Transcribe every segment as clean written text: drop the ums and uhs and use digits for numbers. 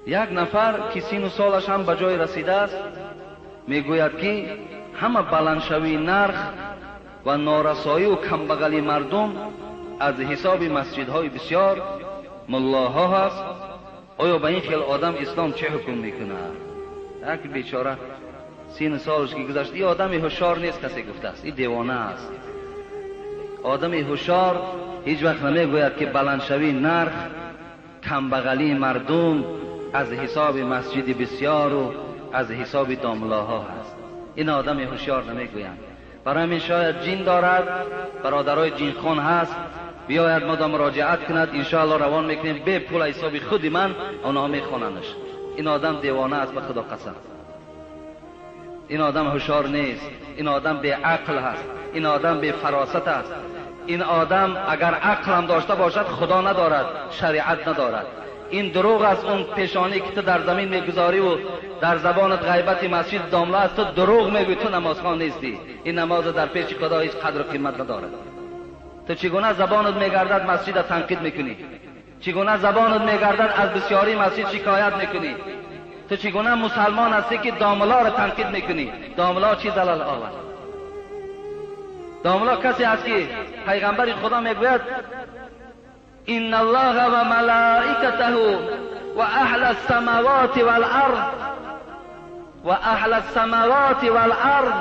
یک نفر که سین و سالش هم به جای رسیده است میگوید که همه بلندشوی نرخ و نارسایی و کمبغلی مردم از حساب مسجدهای بسیار ملاها هست. آیا به این خیل آدم اسلام چه حکم میکنه؟ یک بیچاره سین سالش که گذشت، این آدم هوشیار نیست کسی گفته است، این دیوانه است. آدم هوشیار هیچ وقت نمیگوید که بلندشوی نرخ کمبغلی مردم از حساب مسجد بسیار و از حساب داملاها هست. این آدم هوشیار نمیگویند. برای همین شاید جین دارد، برادرای جین خون هست، بیاید ما دا مراجعت کند، انشاءالله روان میکنیم به پول حساب خودی من اونا میخواننش. این آدم دیوانه است به خدا قسم. این آدم هوشیار نیست، این آدم بی عقل هست، این آدم بی فراست است. این آدم اگر عقل هم داشته باشد خدا ندارد، شریعت ندارد. این دروغ است. اون پیشانی که تو در زمین میگذاری و در زبانت غیبت مسجد داملا است، تو دروغ میگوی، تو نمازخوان نیستی. این نماز در پیش خدا هیچ قدر و قیمت ندارد. تو چگونه زبانت میگردد مسجد تنقید میکنی؟ چگونه زبانت میگردد از بسیاری مسجد شکایت میکنی؟ تو چگونه مسلمان هستی که داملا را تنقید میکنی؟ داملا چی دلال آورد؟ داملا کسی است که پیغمبر خدا میگوید ان الله و ملائکته و اهل السماوات والارض و اهل السماوات والارض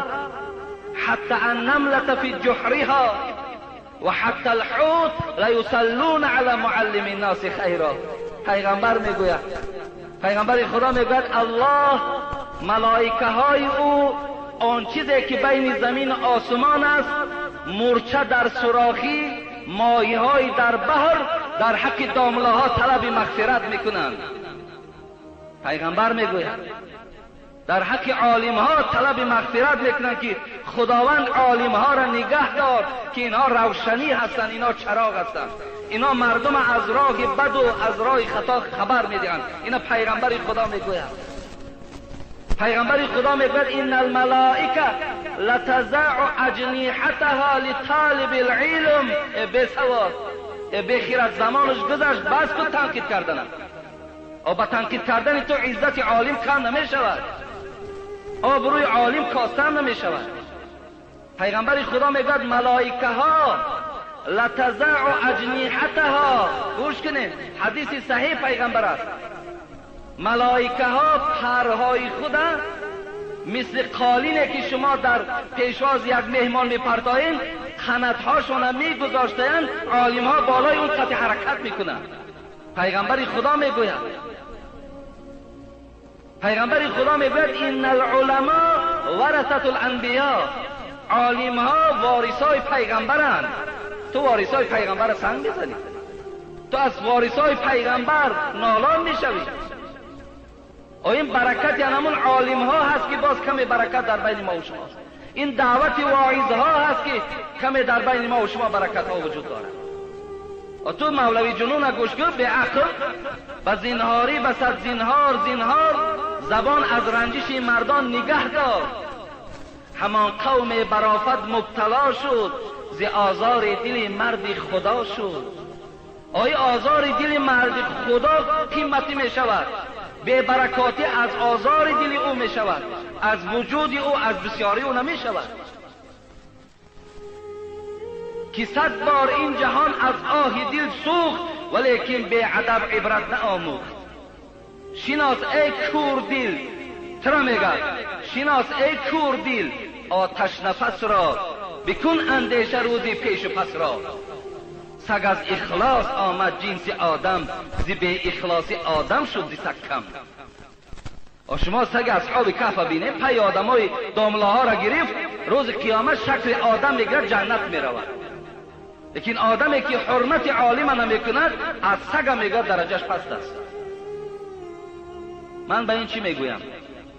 حتى النملة في جحرها و حتی الحوت لیصلون علی معلم الناس خیرا. پیغمبر میگوید، پیغمبر خدا میگوید الله، ملائکه های او آن چیزی که بین زمین و آسمان است، مورچه در سوراخی، مایه های در بحر، در حق داملاها طلب مغفرت میکنند. پیغمبر میگوید در حق عالم ها طلب مغفرت میکنند که خداوند عالم ها را نگه دار که اینها روشنی هستند، اینها چراغ هستند، اینها مردم از راه بد و از راه خطا خبر میدهند. اینا پیغمبر خدا میگوید. پیغمبر خدا میگوید ان الملائکه لتضع اجنحتها لطالب العلم. بسواد بخیرت زمانش گذشت، بس کو تنقید کردن و با تنقید کردن تو عزت عالم کم نمی شود، آبروی عالم کاستن نمی شود. پیغمبر خدا میگوید ملائکه ها لتضع اجنحتها. گوش کنید، حدیث صحیح پیغمبر است. ملائکه ها پرهای خود مثل قالینه که شما در پیشواز یک مهمان میپرتایین، قناتهاشون میگذاشتین، عالم ها بالای اون قطع حرکت میکنن. پیغمبر خدا میگوید، پیغمبر خدا میگوید ان العلماء ورثة الانبیاء. عالم ها وارثای پیغمبرند. تو وارثای پیغمبر سنگ بزنی، تو از وارثای پیغمبر نالان میشوی. و این برکت یعنی همون عالم ها هست که باز کمی برکت در بین ما و شماست. این دعوت واعظ ها هست که کمی در بین ما و شما برکت ها وجود دارد. و تو مولوی جنون گوش کن، به عقل و زینهاری و صد زینهار زبان از رنجش مردان نگه دار. همان قوم برافت مبتلا شد، ز آزار دل مرد خدا شد. آیا آزار دل مرد خدا قیمتی می شود؟ بے برکاتی از آزار دل او می شود، از وجود او، از بسیاری او نمی شود. که 100 بار این جهان از آه دل سوخت، ولیکن به ادب عبرت نآموخت. شناس ای کور دل، ترا میگه شناس ای کور دل، آتش نفس را بکن اندیشه روزی پیش و پس را. سگ از اخلاص آمد جنس آدم، زی به اخلاصی آدم شد زی سگ کم. و شما سگ اصحاب کهف بینه، پی آدمای داملاها را گرفت، روز قیامت شکل آدم میگرد، جنت میرود. لیکن آدمی که حرمت عالم نمیکند، از سگ میگرد درجهش پست است. من به این چی میگویم؟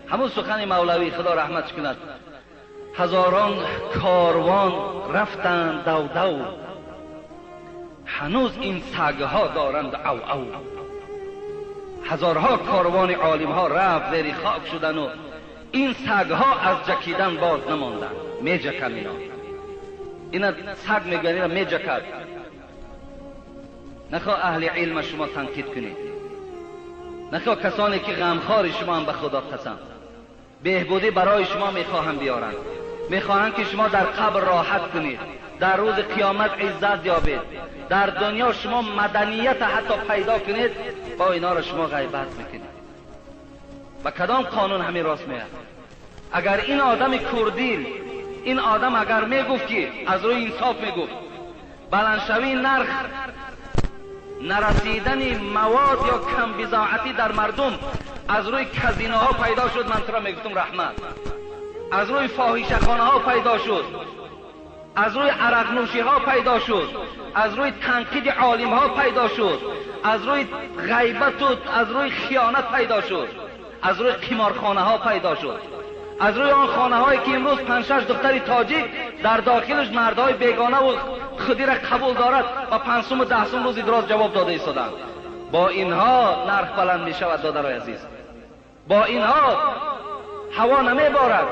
همون سخن مولوی خدا رحمتش کند. هزاران کاروان رفتند دو دو، هنوز این سگها دارند او او. هزارها کاروان عالم ها رفت زیر خاک شدن و این سگها از جکیدن باز نماندن. میجکن اینا سگ میگن، اینا میجکد. نخواه اهل علم شما تنقید کنید. نخواه کسانی که غمخوار شما هم به خدا قسم بهبودی برای شما میخواهند بیارند، میخواهند که شما در قبر راحت کنید، در روز قیامت عزت یابید، در دنیا شما مدنیت حتی پیدا کنید، با اینا را شما غیبت میکنید. و کدام قانون همین راست میاد؟ اگر این آدم کردیل، این آدم اگر میگفت که از روی انصاف میگفت بلندشوی نرخ نرسیدن مواد یا کم بضاعتی در مردم از روی کازینو ها پیدا شد، من ترا میگفتم رحمت. از روی فاحشه خانه ها پیدا شد، از روی عرق نوشی ها پیدا شد، از روی تنقید عالم ها پیدا شد، از روی غیبت و از روی خیانت پیدا شد، از روی قمارخانه ها پیدا شد، از روی آن خانه هایی که امروز 5-6 دختر تاجیک در داخلش مردهای بیگانه و خودی را قبول دارد و 5 و 10 روز دراز جواب داده ایستادند. با اینها نرخ بلند می شود دادرای عزیز، با اینها هوا نمی بارد،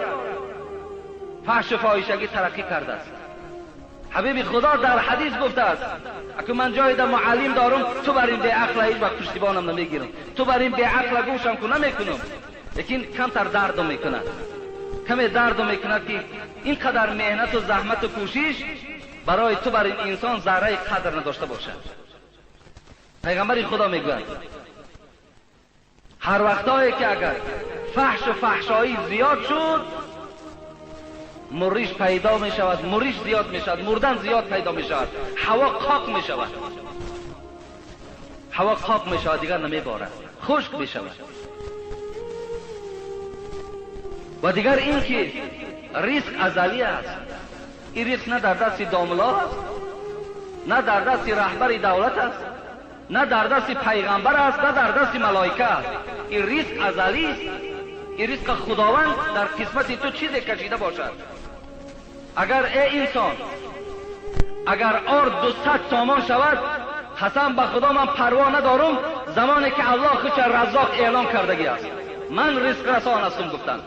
فحش و فاحشگی ترقی کرده است. حبیب خدا در حدیث گفته است اگه من جای در معلم دارم تو بر این بی عقل هیچ وقت پشتیبانم نمیگیرم، تو بر این بی عقل گوشم که نمیکنم، لیکن کمتر درد میکند، کمی درد میکند که اینقدر مهنت و زحمت و کوشش برای تو بر این انسان ذره قدر نداشته باشد. پیغمبر خدا میگوید هر وقتایی که اگر فحش و فحشایی زیاد شد مریش پیدا می شود، مریش زیاد می شود، مردن زیاد پیدا می شود، هوا خاک می شود، هوا خاک می شود، دیگر نمی بارد، خشک می شود. و دیگر این که ریسک ازلی است، این ریسک نه در دست داملا است، نه در دست رهبر دولت است، نه در دست پیغمبر است، نه در دست ملائکه است. این ریسک ازلی است، این ریسک خداوند در قسمت تو چیزی کشیده باشد. اگر ای انسان اگر آرد 200 سامان شود، قسم به خدا من پروا ندارم زمانی که الله خودش رزاق اعلان کردگی است. من رزق رسان هستم گفتن،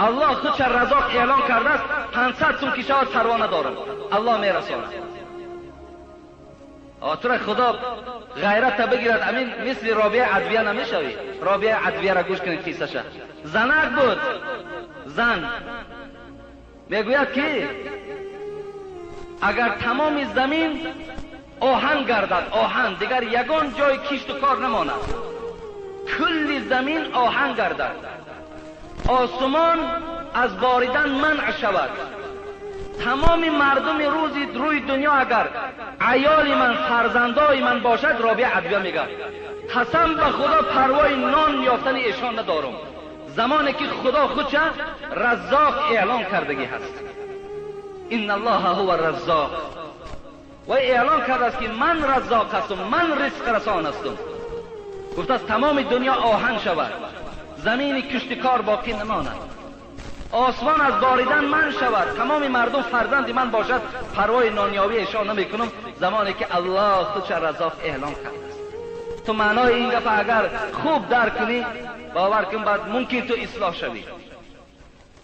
الله خودش رزاق اعلان کرده است، 500 سوم که شود پروا ندارم، الله میرساند. تو خدا غیرت بگیرد، امین مثل رابعه عدویه نمیشوی. رابعه عدویه را گوش کنید قصه‌ش. زنک بود، زن میگوید که اگر تمام زمین آهن گردد، آهن دیگر یگان جای کشت و کار نماند، کل زمین آهن گردد، آسمان از باریدن منع شود، تمام مردم روی دنیا اگر عیال من فرزندای من باشد، رابعه عدویه میگه قسم به خدا پروای نان یافتن ایشان ندارم زمانی که خدا خودش رزاق اعلان کردگی هست. ان الله هو الرزاق، و اعلان کرده است که من رزاق هستم، من رزق رسان هستم. گفته است تمام دنیا آهن شود، زمین کشتکار باقی نماند، آسمان از باریدن من شود، تمام مردم فرزند من باشد، پروای نانیابی ایشان نمیکنم زمانی که الله خودش رزاق اعلان کرده است. تو معنای این دفعه اگر خوب درک کنی، باور کن بعد ممکن تو اصلاح شوی،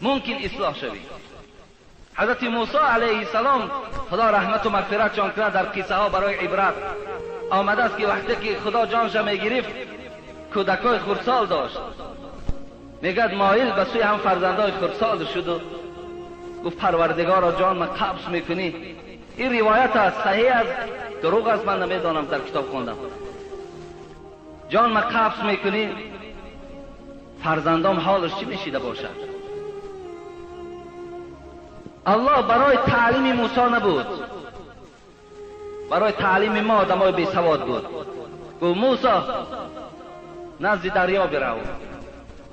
ممکن اصلاح شوی. حضرت موسی علیه السلام خدا رحمت و مغفرت جان کنه در قصه ها برای عبرت آمده است که وقتی که خدا جانش میگرفت کودکای خردسال داشت، میگد مایل به سوی هم فرزندای خردسال شد و گفت پروردگارا جان من قبض میکنی. این روایت است، صحیح است دروغ است من نمیدانم، در کتاب خوندم. جان من قبض میکنی، فرزندام حالش چی میشیده باشد؟ الله برای تعلیم موسی نبود، برای تعلیم ما آدمای بی سواد بود. گفت موسی نزد دریا برو،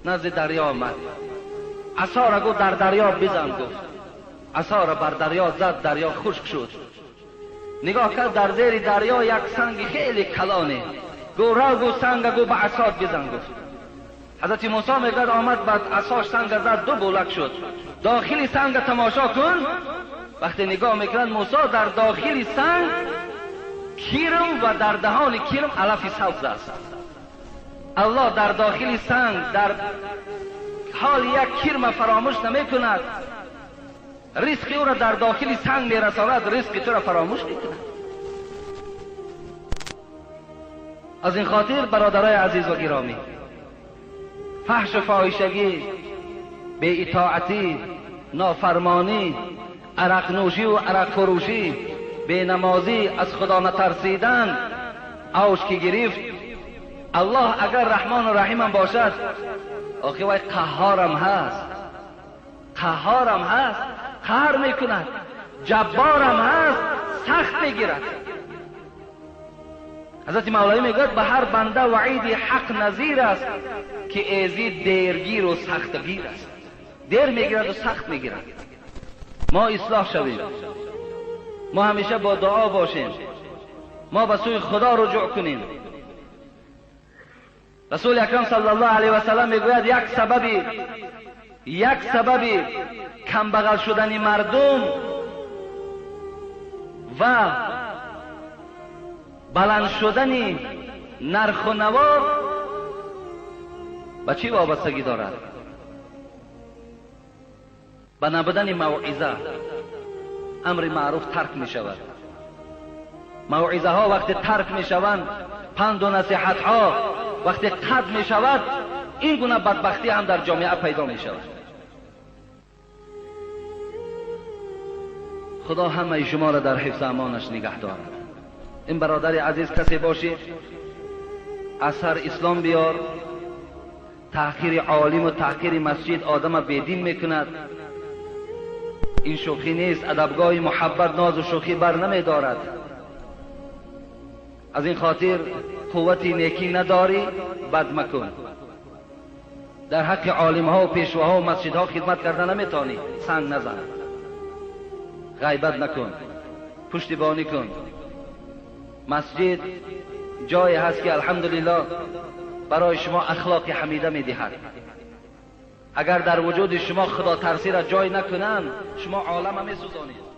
نزد دریا آمد، عصا را گفت در دریا بزن، گفت عصا را بر دریا زد، دریا خشک شد. نگاه کرد در زیر دریا یک سنگ خیلی کلانه، گفت رو گفت سنگ گفت به عصات بزن. گفت حضرت موسی میگد آمد بعد عصاش سنگ زد، 2 بولک شد. داخل سنگ تماشا کن، وقتی نگاه میکنند موسی در داخل سنگ کیرم و در دهان کیرم علف سبز است. الله در داخل سنگ در حال یک کیرم فراموش نمی کند، رزق او را در داخل سنگ میرساند، رزق تو را فراموش میکند. از این خاطر برادرای عزیز و گرامی، فحش و فاحشگی، بی اطاعتی، نافرمانی، عرق نوشی و عرق فروشی، بی نمازی، از خدا نترسیدن اوج که گرفت. الله اگر رحمان و رحیم باشد، آخه وای قهارم هست، قهارم هست، قهر میکند، جبارم هست، سخت میگیرد. حضرت مولوی میگوید به هر بنده وعید حق نظیر است که ایزی دیرگیر و سختگیر است. دیر میگیرد و سخت میگیرد. ما اصلاح شویم، ما همیشه با دعا باشیم، ما به سوی خدا رجوع کنیم. رسول اکرم صلی الله علیه و سلم میگوید یک سببی کم بغل شدن مردم و بلند شدن نرخ و نوا به چی وابستگی دارد؟ به نبودن موعظه. امر معروف ترک می شود. موعظه ها وقتی ترک می شوند، پند و نصیحت ها وقتی قطع می شود، این گونه بدبختی هم در جامعه پیدا می شود. خدا همه شما را در حفظ امانش نگه دارد. این برادر عزیز کسی باشی اثر اسلام بیار، تحقیر عالم و تحقیر مسجد آدم بیدین میکند، این شوخی نیست. ادبگاه محبت ناز و شوخی بر نمی دارد. از این خاطر قوتی نیکی نداری، بد مکن. در حق عالم ها و پیشواها و مسجد ها خدمت کردن نمیتانی، سنگ نزن، غیبت نکن، پشتیبانی کن. مسجد جایی هست که الحمدلله برای شما اخلاق حمیده میدهد. اگر در وجود شما خدا ترسی را جای نکنند، شما عالم میسوزانید.